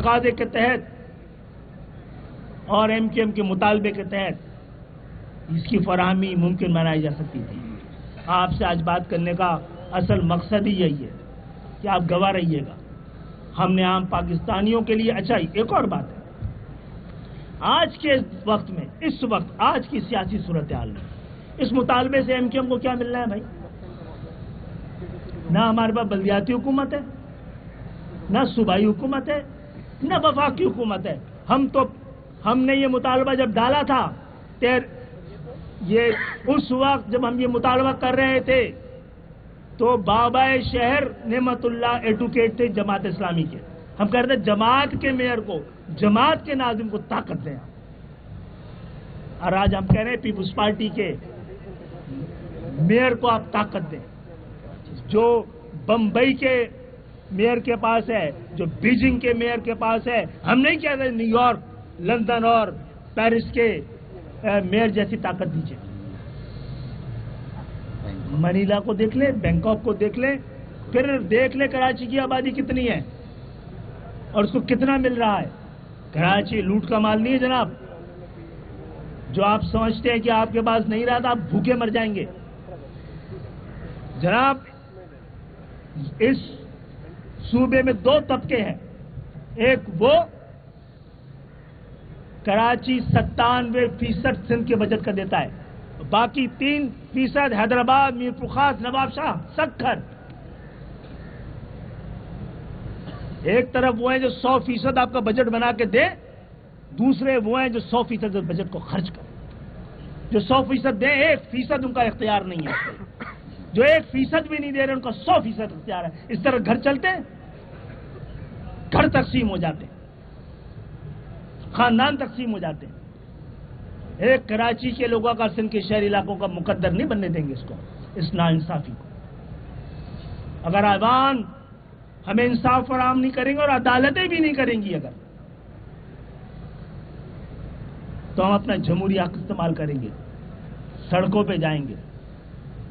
تقاضے کے تحت اور ایم کیو ایم کے مطالبے کے تحت اس کی فراہمی ممکن بنائی جا سکتی تھی۔ آپ سے آج بات کرنے کا اصل مقصد ہی یہی ہے کہ آپ گواہ رہیے گا۔ ہم نے عام پاکستانیوں کے لیے اچھا ایک اور بات ہے، آج کے وقت میں، اس وقت آج کی سیاسی صورتحال میں اس مطالبے سے ایم کیو ایم کو کیا ملنا ہے بھائی؟ نہ ہمارے پاس بلدیاتی حکومت ہے، نہ صوبائی حکومت ہے، نہ وفاقی حکومت ہے۔ ہم نے یہ مطالبہ جب ڈالا تھا یہ اس وقت جب ہم یہ مطالبہ کر رہے تھے تو بابا شہر نعمت اللہ ایڈوکیٹ تھے جماعت اسلامی کے۔ ہم کہہ رہے تھے جماعت کے میئر کو، جماعت کے ناظم کو طاقت دیں، اور آج ہم کہہ رہے ہیں پیپلز پارٹی کے میئر کو آپ طاقت دیں۔ جو بمبئی کے میئر کے پاس ہے، جو بیجنگ کے میئر کے پاس ہے، ہم نہیں کہہ رہے نیو یارک، لندن اور پیرس کے میئر جیسی طاقت دیجیے۔ منیلا کو دیکھ لیں، بینکاک کو دیکھ لیں، پھر دیکھ لیں کراچی کی آبادی کتنی ہے اور اس کو کتنا مل رہا ہے۔ کراچی لوٹ کا مال نہیں ہے جناب۔ جو آپ سمجھتے ہیں کہ آپ کے پاس نہیں رہا تھا، آپ بھوکے مر جائیں گے جناب۔ اس صوبے میں دو طبقے ہیں، ایک وہ کراچی 97% سندھ کے بجٹ کا دیتا ہے، باقی 3% حیدرآباد، میرپور خاص، نواب شاہ، سکھر۔ ایک طرف وہ ہیں جو 100% آپ کا بجٹ بنا کے دے، دوسرے وہ ہیں جو 100% بجٹ کو خرچ کریں۔ جو 100% دیں، 1% ان کا اختیار نہیں ہے۔ جو 1% بھی نہیں دے رہے ان کا 100% اختیار ہے۔ اس طرح گھر چلتے ہیں، گھر تقسیم ہو جاتے ہیں، خاندان تقسیم ہو جاتے ہیں۔ ایک کراچی کے لوگوں کا سندھ کے شہری علاقوں کا مقدر نہیں بننے دیں گے اس ناانصافی کو۔ اگر عوام ہمیں انصاف فراہم نہیں کریں گے اور عدالتیں بھی نہیں کریں گی اگر، تو ہم اپنا جمہوری حق استعمال کریں گے، سڑکوں پہ جائیں گے،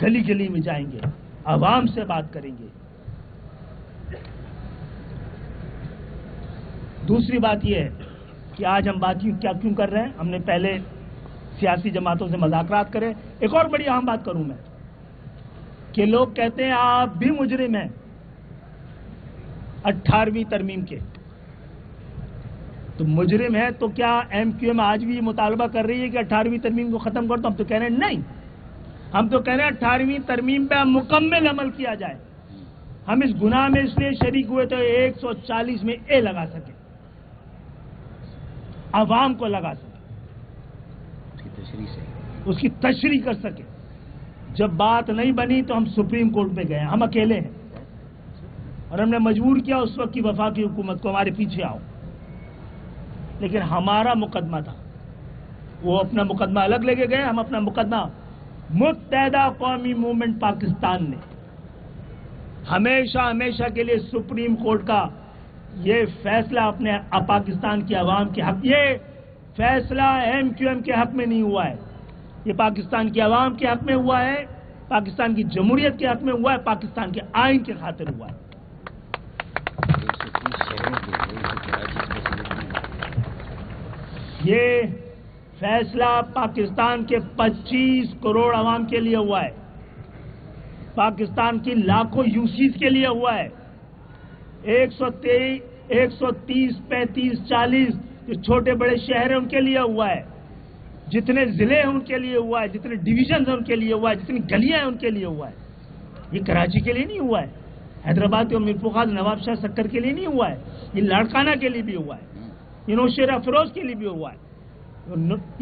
گلی گلی میں جائیں گے، عوام سے بات کریں گے۔ دوسری بات یہ ہے کہ آج ہم بات کیوں کر رہے ہیں؟ ہم نے پہلے سیاسی جماعتوں سے مذاکرات کرے۔ ایک اور بڑی اہم بات کروں میں کہ لوگ کہتے ہیں آپ بھی مجرم ہیں 18ویں ترمیم کے۔ تو مجرم ہے تو کیا ایم کیو ایم آج بھی یہ مطالبہ کر رہی ہے کہ 18ویں ترمیم کو ختم کر دو؟ ہم تو کہہ رہے ہیں نہیں، ہم تو کہہ رہے ہیں 18ویں ترمیم پہ مکمل عمل کیا جائے۔ ہم اس گناہ میں اس لیے شریک ہوئے تو 140 میں اے لگا سکے، عوام کو لگا سکے، اس کی تشریح کر سکے۔ جب بات نہیں بنی تو ہم سپریم کورٹ پہ گئے، ہم اکیلے ہیں، اور ہم نے مجبور کیا اس وقت کی وفاقی حکومت کو ہمارے پیچھے آؤ۔ لیکن ہمارا مقدمہ تھا، وہ اپنا مقدمہ الگ لے کے گئے، ہم اپنا مقدمہ۔ متحدہ قومی موومنٹ پاکستان نے ہمیشہ کے لیے سپریم کورٹ کا یہ فیصلہ اپنے پاکستان کی عوام کے حق، یہ فیصلہ ایم کیو ایم کے حق میں نہیں ہوا ہے، یہ پاکستان کی عوام کے حق میں ہوا ہے، پاکستان کی جمہوریت کے حق میں ہوا ہے، پاکستان کے آئین کے خاطر ہوا ہے۔ یہ فیصلہ پاکستان کے 25 کروڑ عوام کے لیے ہوا ہے، پاکستان کی لاکھوں یوسیز کے لیے ہوا ہے، 130 35 40 جو چھوٹے بڑے شہر ہیں ان کے لیے ہوا ہے، جتنے ضلع ہیں ان کے لیے ہوا ہے، جتنے ڈویژنز ہیں ان کے لیے ہوا ہے، جتنی گلیاں ہیں ان کے لیے ہوا ہے۔ یہ کراچی کے لیے نہیں ہوا ہے، حیدرآباد اور میرپور خاص، نواب شاہ، سکر کے لیے نہیں ہوا ہے، یہ لاڑکانہ کے لیے بھی ہوا ہے، یہ نوشیرہ فیروز کے لیے بھی ہوا ہے،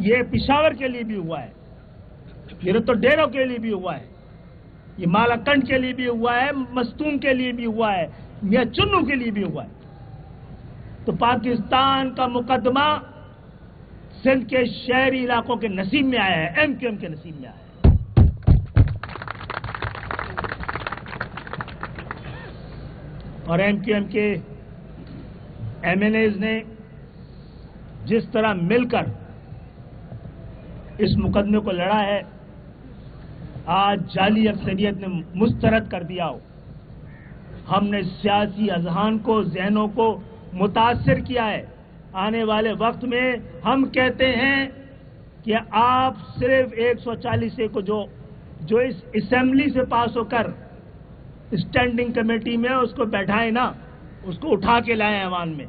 یہ پشاور کے لیے بھی ہوا ہے، یہ رتو ڈیرو کے لیے بھی ہوا ہے، یہ مالا کنڈ کے لیے بھی ہوا ہے، مستون کے لیے بھی ہوا ہے، میاں چنو کے لیے بھی ہوا ہے۔ تو پاکستان کا مقدمہ سندھ کے شہری علاقوں کے نصیب میں آیا ہے، ایم کیو ایم کے نصیب میں آیا ہے۔ اور ایم کیو ایم کے ایم این ایز نے جس طرح مل کر اس مقدمے کو لڑا ہے، آج جعلی اکثریت نے مسترد کر دیا ہو۔ ہم نے سیاسی اذہان کو، ذہنوں کو متاثر کیا ہے. آنے والے وقت میں ہم کہتے ہیں کہ آپ صرف 140 کو جو اس اسمبلی سے پاس ہو کر اسٹینڈنگ کمیٹی میں اس کو بیٹھائیں نا, اس کو اٹھا کے لائیں ایوان میں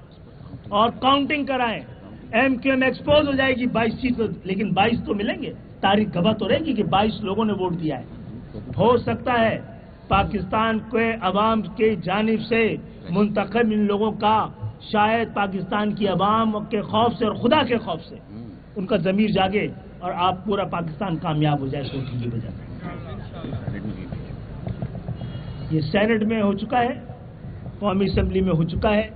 اور کاؤنٹنگ کرائیں. ایم کیو ایم ایکسپوز ہو جائے گی 22 سیٹ, لیکن 22 تو ملیں گے. تاریخ گواہ تو رہے گی کہ 22 لوگوں نے ووٹ دیا ہے. ہو سکتا ہے پاکستان کے عوام کی جانب سے منتخب ان لوگوں کا شاید پاکستان کی عوام کے خوف سے اور خدا کے خوف سے ان کا ضمیر جاگے اور آپ پورا پاکستان کامیاب ہو جائے سوچنے کی وجہ سے. یہ سینٹ میں ہو چکا ہے, قومی اسمبلی میں ہو چکا ہے,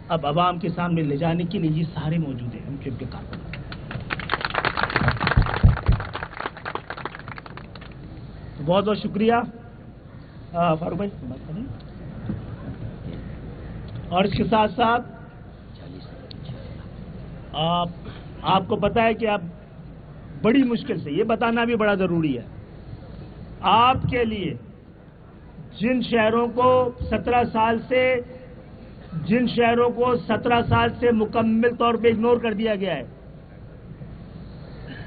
اب عوام کے سامنے لے جانے کے لیے یہ سارے موجود ہیں ایم کیو ایم کے کارکن. بہت بہت شکریہ فاروق بھائی. اور اس کے ساتھ ساتھ آپ کو پتا ہے کہ اب بڑی مشکل سے, یہ بتانا بھی بڑا ضروری ہے, آپ کے لیے جن شہروں کو 17 سال سے مکمل طور پہ اگنور کر دیا گیا ہے,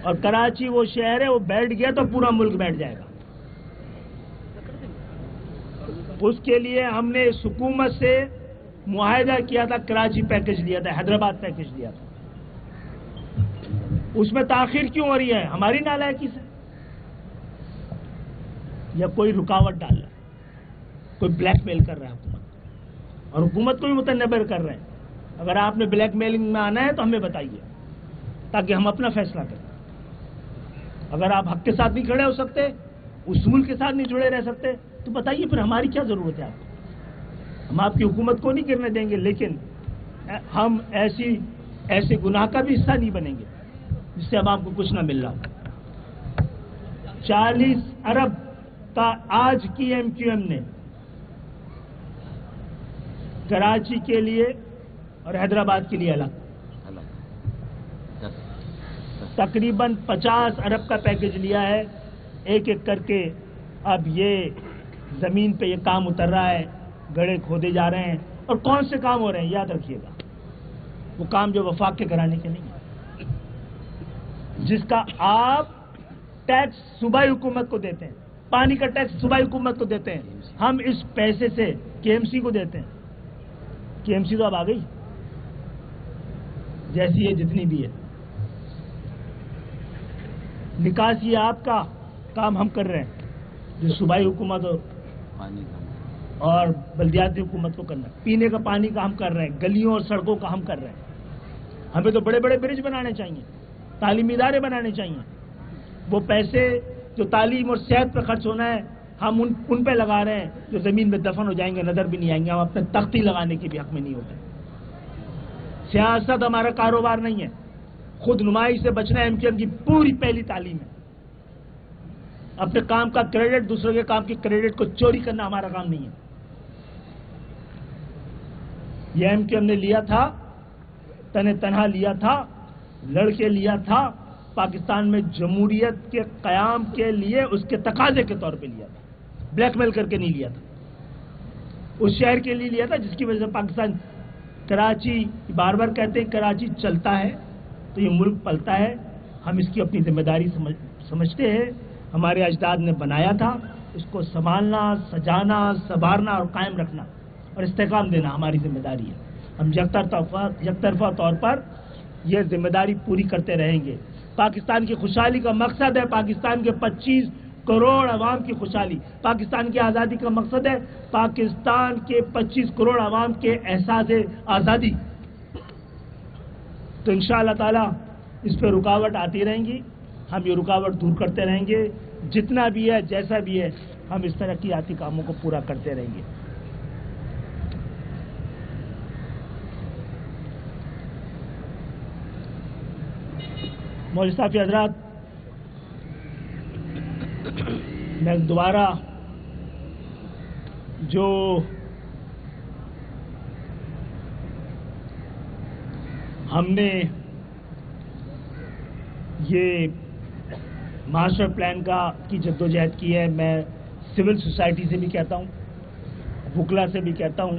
اور کراچی وہ شہر ہے, وہ بیٹھ گیا تو پورا ملک بیٹھ جائے گا. اس کے لیے ہم نے اس حکومت سے معاہدہ کیا تھا, کراچی پیکج لیا تھا, حیدرآباد پیکج لیا تھا. اس میں تاخیر کیوں ہو رہی ہے؟ ہماری نالائکی سے, یا کوئی رکاوٹ ڈال رہا ہے, کوئی بلیک میل کر رہا ہے حکومت, اور حکومت کو بھی متنبر کر رہے ہیں. اگر آپ نے بلیک میلنگ میں آنا ہے تو ہمیں بتائیے تاکہ ہم اپنا فیصلہ کریں. اگر آپ حق کے ساتھ نہیں کھڑے ہو سکتے, اصول کے ساتھ نہیں جڑے رہ سکتے, تو بتائیے پھر ہماری کیا ضرورت ہے آپ کو. ہم آپ کی حکومت کو نہیں گرنے دیں گے, لیکن ہم ایسے گناہ کا بھی حصہ نہیں بنیں گے جس سے اب آپ کو کچھ نہ مل رہا ہو. 40 ارب کا آج کی ایم کیو ایم نے کراچی کے لیے اور حیدرآباد کے لیے الگ تقریباً 50 ارب کا پیکج لیا ہے. ایک ایک کر کے اب یہ زمین پہ یہ کام اتر رہا ہے, گڑھے کھودے جا رہے ہیں. اور کون سے کام ہو رہے ہیں یاد رکھیے گا, وہ کام جو وفاق کے گھرانے کے نہیں ہیں, جس کا آپ ٹیکس صوبائی حکومت کو دیتے ہیں, پانی کا ٹیکس صوبائی حکومت کو دیتے ہیں. ہم اس پیسے سے کے ایم سی کو دیتے ہیں. کے ایم سی تو اب آ گئی جیسی ہے جتنی بھی ہے. نکاسی آپ کا کام ہم کر رہے ہیں, جو صوبائی حکومت اور بلدیاتی حکومت کو کرنا ہے. پینے کا پانی کا ہم کر رہے ہیں, گلیوں اور سڑکوں کا ہم کر رہے ہیں. ہمیں تو بڑے بڑے برج بنانے چاہیے, تعلیمی ادارے بنانے چاہیے. وہ پیسے جو تعلیم اور صحت پہ خرچ ہونا ہے ہم ان پہ لگا رہے ہیں جو زمین میں دفن ہو جائیں گے, نظر بھی نہیں آئیں گے. ہم اپنے تختی لگانے کے بھی حق میں نہیں ہوتے. سیاست ہمارا کاروبار نہیں ہے. خود نمائی سے بچنا ایم کیو ایم کی پوری پہلی تعلیم ہے. اپنے کام کا کریڈٹ, دوسرے کے کام کی کریڈٹ کو چوری کرنا ہمارا کام نہیں ہے. یہ ایم کیو ایم نے لیا تھا, تنہا لیا تھا, لڑ کے لیا تھا. پاکستان میں جمہوریت کے قیام کے لیے اس کے تقاضے کے طور پہ لیا تھا, بلیک میل کر کے نہیں لیا تھا. اس شہر کے لیے لیا تھا جس کی وجہ سے پاکستان, کراچی بار بار کہتے ہیں کراچی چلتا ہے تو یہ ملک پلتا ہے. ہم اس کی اپنی ذمہ داری سمجھتے ہیں. ہمارے اجداد نے بنایا تھا, اس کو سنبھالنا, سجانا, سنوارنا اور قائم رکھنا اور استحکام دینا ہماری ذمہ داری ہے. ہم یکطرفہ طور پر یہ ذمہ داری پوری کرتے رہیں گے. پاکستان کی خوشحالی کا مقصد ہے پاکستان کے 25 کروڑ عوام کی خوشحالی. پاکستان کی آزادی کا مقصد ہے پاکستان کے 25 کروڑ عوام کے احساس آزادی. تو انشاءاللہ تعالی اس پہ رکاوٹ آتی رہیں گی, ہم یہ رکاوٹ دور کرتے رہیں گے. جتنا بھی ہے, جیسا بھی ہے, ہم اس ترقیاتی کاموں کو پورا کرتے رہیں گے. مولوی صاحب حضرات, میں دوبارہ جو ہم نے یہ ماسٹر پلان کی جدوجہد کی ہے, میں سول سوسائٹی سے بھی کہتا ہوں, وکلا سے بھی کہتا ہوں,